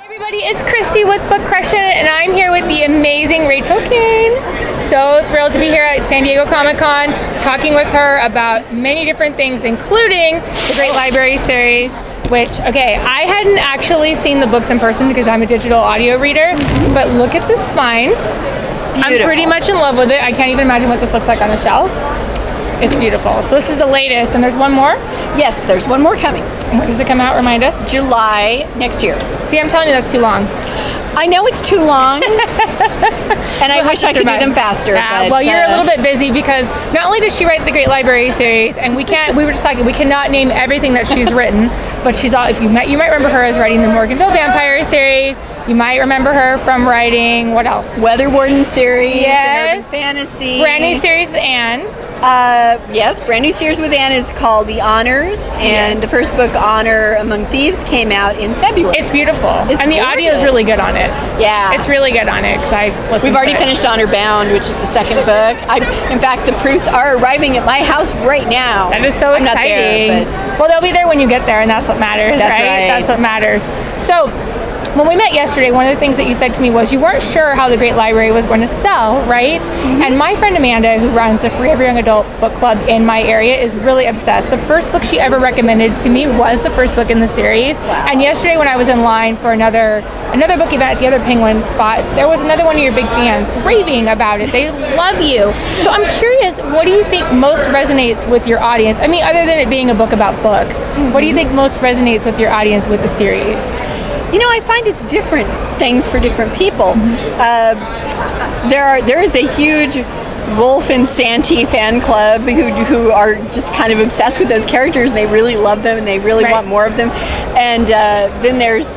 Everybody, it's Christy with BookCrushin, and I'm here with the amazing Rachel Caine. So thrilled to be here at San Diego Comic-Con, talking with her about many different things, including the Great Library series, which, okay, I hadn't actually seen the books in person because I'm a digital audio reader, but look at the spine. I'm pretty much in love with it. I can't even imagine what this looks like on the shelf. It's beautiful. So this is the latest, and there's one more? Yes, there's one more coming. When does it come out? Remind us. July next year. See, I'm telling you that's too long. I know it's too long, and I wish I could do them faster. But, well, you're a little bit busy because not only does she write the Great Library series, and we were just talking, we cannot name everything that she's written, but she's all, you might remember her as writing the Morganville Vampire series. You might remember her from writing, what else? Weather Warden series, yes. Urban Fantasy. Brand new series with Anne. Yes, brand new series with Anne is called The Honors, and the first book, Honor Among Thieves, came out in February. It's beautiful, and the audio is really good on it. Yeah, it's really good on it because I listened. We've already finished Honor Bound, which is the second book. In fact, the proofs are arriving at my house right now. That is so exciting. I'm not there, well, they'll be there when you get there, and that's what matters. That's right. That's what matters. So, when we met yesterday, one of the things that you said to me was you weren't sure how the Great Library was going to sell, right? Mm-hmm. And my friend Amanda, who runs the Free Every Young Adult book club in my area, is really obsessed. The first book she ever recommended to me was the first book in the series. Wow. And yesterday when I was in line for another book event at the other Penguin spot, there was another one of your big fans raving about it. They love you. So I'm curious, what do you think most resonates with your audience? I mean, other than it being a book about books, what do you think most resonates with your audience with the series? You know, I find it's different things for different people. There is a huge Wolf and Santee fan club who are just kind of obsessed with those characters, and they really love them and they really want more of them. And then there's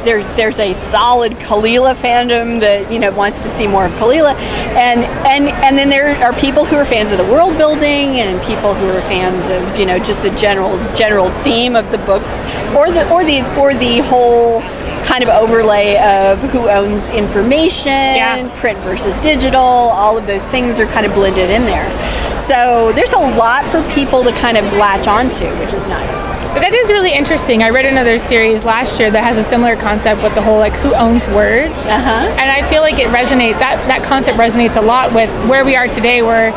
a solid Kalila fandom that wants to see more of Kalila, and then there are people who are fans of the world building and people who are fans of just the general theme of the books or the whole kind of overlay of who owns information, print versus digital, all of those things are kind of blended in there. So there's a lot for people to kind of latch onto, which is nice. But that is really interesting. I read another series last year that has a similar concept with the whole who owns words. And I feel like it resonates, that concept resonates a lot with where we are today, where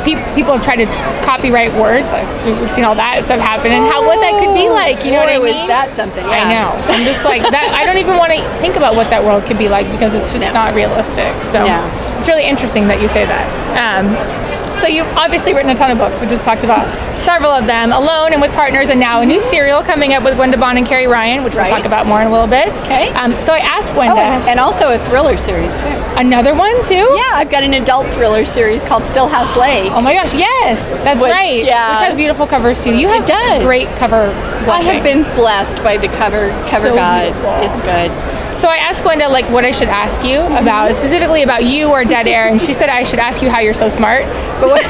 people have tried to copyright words. We've seen all that stuff happen, and what that could be like. You know what I mean? Was that something? Yeah. I know. I'm just like that. I don't even want to think about what that world could be like because it's just not realistic. So it's really interesting that you say that. So you've obviously written a ton of books. We just talked about several of them, alone and with partners, and now a new serial coming up with Gwenda Bond and Carrie Ryan, which we'll talk about more in a little bit. Okay. So I asked Gwenda. And also a thriller series, too. Another one, too? Yeah, I've got an adult thriller series called Stillhouse Lake. Oh my gosh, yes, that's right. Yeah. Which has beautiful covers, too. You have great cover blessings. I have been blessed by the cover gods. Beautiful. It's good. So I asked Gwenda what I should ask you about, specifically about you or Dead Air, and she said I should ask you how you're so smart. But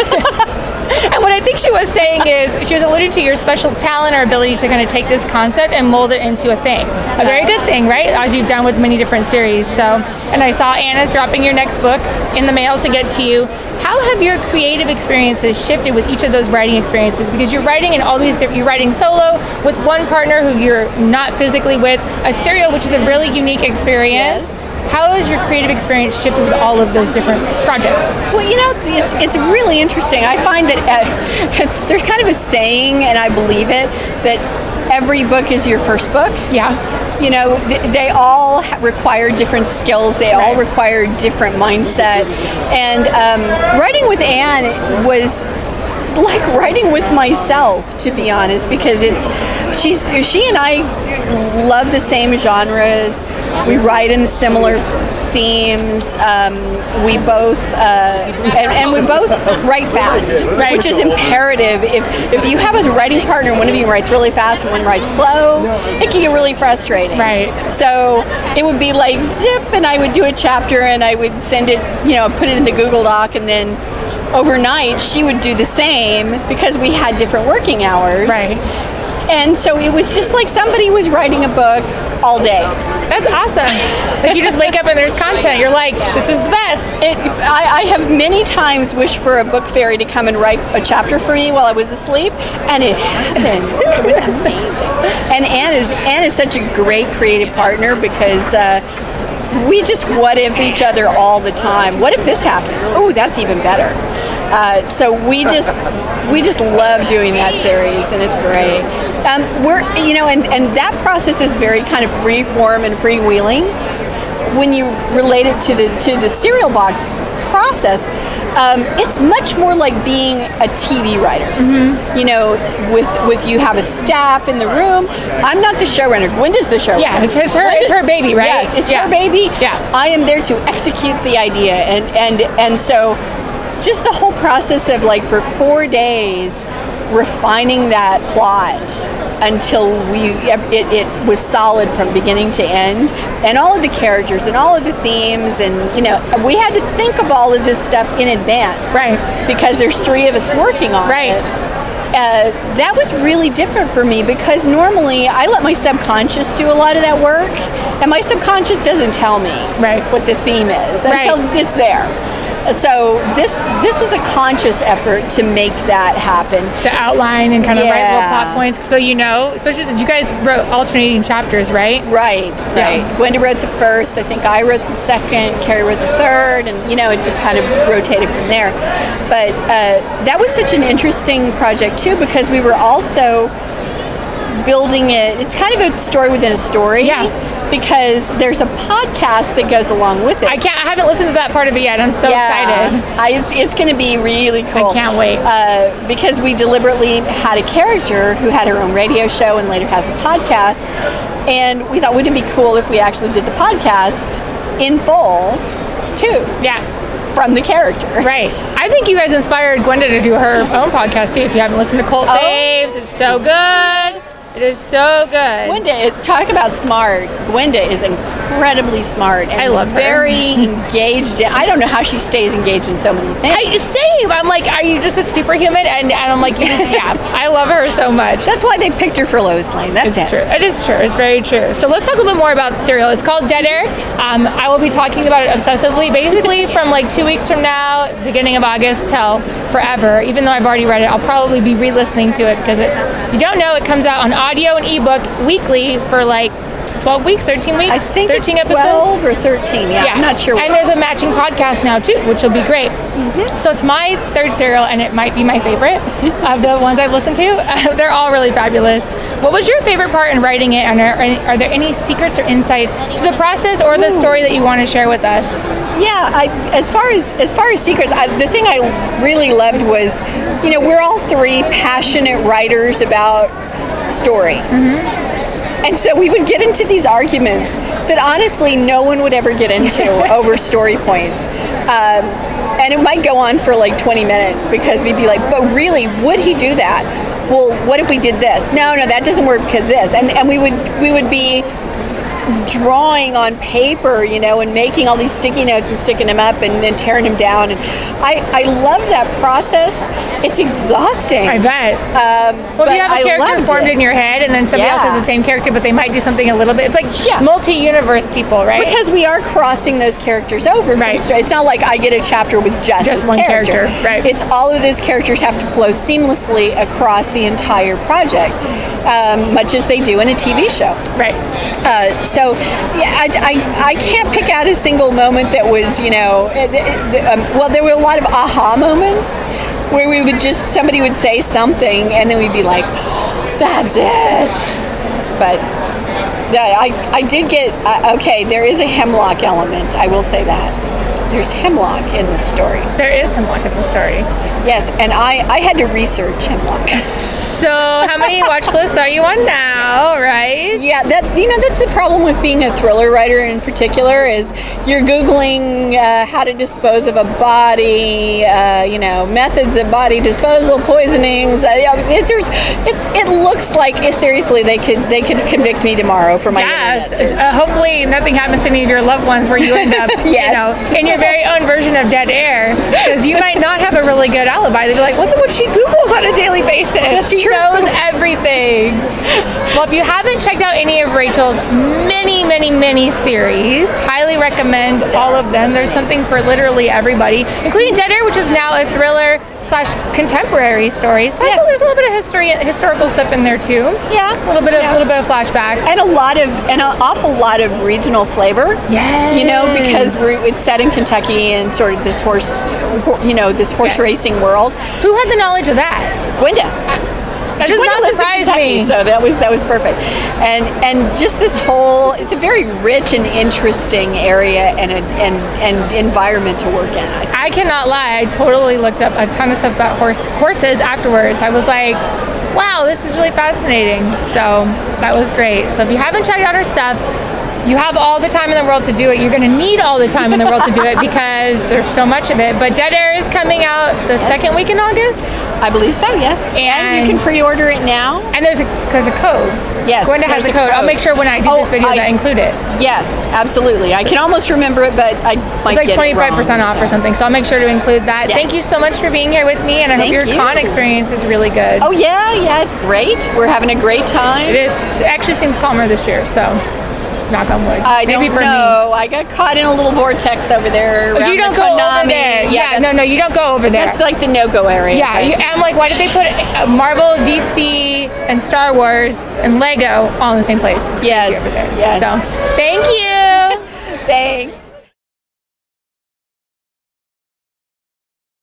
and what I think she was saying is, she was alluding to your special talent or ability to kind of take this concept and mold it into a thing. A very good thing, right? As you've done with many different series. So, and I saw Anna's dropping your next book in the mail to get to you. How have your creative experiences shifted with each of those writing experiences? Because you're writing in all these different, you're writing solo with one partner who you're not physically with, a serial, which is a really unique experience. Yes. How has your creative experience shifted with all of those different projects? Well, it's really interesting. I find that there's kind of a saying, and I believe it, that every book is your first book. Yeah. They all require different skills. They all require different mindset. And writing with Anne was like writing with myself, to be honest, because she and I love the same genres. We write in similar themes. We both and we both write fast, which is imperative. If you have a writing partner, one of you writes really fast and one writes slow, it can get really frustrating. Right. So it would be like zip, and I would do a chapter and I would send it, put it in the Google Doc, and then overnight she would do the same because we had different working hours. Right. And so it was just like somebody was writing a book all day. That's awesome. You just wake up and there's content. You're like, this is the best. I have many times wished for a book fairy to come and write a chapter for me while I was asleep, and it happened. It was amazing. And Anne is such a great creative partner because we just what if each other all the time. What if this happens? Oh, that's even better. So we just love doing that series, and it's great. And that process is very kind of free form and freewheeling. When you relate it to the cereal box process, it's much more like being a TV writer. You know, with you have a staff in the room. I'm not the showrunner. Gwenda's the showrunner. Yeah, it's her baby, right? Yes, it's her baby. Yeah, I am there to execute the idea, and so just the whole process of like for 4 days refining that plot until it was solid from beginning to end, and all of the characters and all of the themes, and you know, we had to think of all of this stuff in advance, right? Because there's 3 of us working on it. That was really different for me, because normally I let my subconscious do a lot of that work, and my subconscious doesn't tell me what the theme is until it's there. So this was a conscious effort to make that happen. To outline and kind of write little plot points. So you know, especially since you guys wrote alternating chapters, right? Right. Gwenda wrote the first, I think I wrote the second, Carrie wrote the third, and you know, it just kind of rotated from there. But that was such an interesting project too, because we were also building it. It's kind of a story within a story. Yeah. Because there's a podcast that goes along with it. I haven't listened to that part of it yet. I'm so excited. It's going to be really cool. I can't wait. Because we deliberately had a character who had her own radio show and later has a podcast. And we thought, wouldn't it be cool if we actually did the podcast in full, too? Yeah. From the character. Right. I think you guys inspired Gwenda to do her own podcast, too. If you haven't listened to Cult Faves, it's so good. It is so good. Gwenda, talk about smart. Gwenda is incredibly smart and I love her. Very engaged. I don't know how she stays engaged in so many things. Same. I'm like, are you just a superhuman? And I'm like, I love her so much. That's why they picked her for Lois Lane. That's True. It is true. It's very true. So let's talk a little bit more about Serial. It's called Dead Air. I will be talking about it obsessively, basically from like 2 weeks from now, beginning of August, till forever. Even though I've already read it, I'll probably be re-listening to it because if you don't know, it comes out on audio and ebook weekly for like 12 weeks, 13 weeks? I think 13 it's 12 or 13, yeah. I'm not sure. And there's a matching podcast now too, which will be great. So it's my third serial, and it might be my favorite of the ones I've listened to. They're all really fabulous. What was your favorite part in writing it, and are there any secrets or insights to the process or the story that you want to share with us? Yeah, as far as secrets, the thing I really loved was, you know, we're all 3 passionate writers about story. And so we would get into these arguments that honestly no one would ever get into over story points. And it might go on for like 20 minutes because we'd be like, but really, would he do that? Well, what if we did this? No, that doesn't work because this. And we would be drawing on paper, you know, and making all these sticky notes and sticking them up and then tearing them down. And I love that process. It's exhausting. I bet. Well, if you have a character formed in your head and then somebody else has the same character, but they might do something a little bit. It's like multi-universe people, right? Because we are crossing those characters over. From it's not like I get a chapter with just one character. Right. It's all of those characters have to flow seamlessly across the entire project, much as they do in a TV show. Right. So, yeah, I can't pick out a single moment that was, you know, well, there were a lot of aha moments where we would somebody would say something and then we'd be like, oh, that's it. But I did get, okay, there is a hemlock element, I will say that. There's hemlock in this story. There is hemlock in the story. Yes, and I had to research hemlock. So how many watch lists are you on now, right? Yeah, that's the problem with being a thriller writer in particular is you're Googling how to dispose of a body, methods of body disposal, poisonings. It looks like seriously they could convict me tomorrow for my internet search. Hopefully nothing happens to any of your loved ones where you end up in your very own version of Dead Air, because you might not have a really good alibi. They'd be like, look at what she Googles on a daily basis. She knows everything. Well, if you haven't checked out any of Rachel's many series, highly recommend all of them. There's something for literally everybody, including Dead Air, which is now a thriller / contemporary story. So Yes. there's a little bit of historical stuff in there too. Yeah. A little bit of flashbacks. And an awful lot of regional flavor. Yes. You know, because it's set in Kentucky and sort of this horse racing world. Who had the knowledge of that? Gwenda. That does not lives in surprise Kentucky, me. So that was perfect, and just this whole, it's a very rich and interesting area and environment to work in. I cannot lie. I totally looked up a ton of stuff about horses afterwards. I was like, wow, this is really fascinating. So that was great. So if you haven't checked out her stuff, you have all the time in the world to do it. You're going to need all the time in the world to do it because there's so much of it. But Dead Air is coming out the second week in August. I believe so, yes. And you can pre-order it now. And there's a code. Yes. Gwenda has a code. I'll make sure when I do this video that I include it. Yes, absolutely. I can almost remember it, but I might It's like 25% off or something. So I'll make sure to include that. Yes. Thank you so much for being here with me. And I hope your con experience is really good. Oh, yeah, it's great. We're having a great time. It is. It actually seems calmer this year, so knock on wood. I don't know. I got caught in a little vortex over there. Oh, you don't go over there. Yeah, no, you don't go over there. That's like the no-go area. Yeah, I'm like, why did they put Marvel, DC, and Star Wars and Lego all in the same place? It's crazy over there. Yes. So, thank you. Thanks.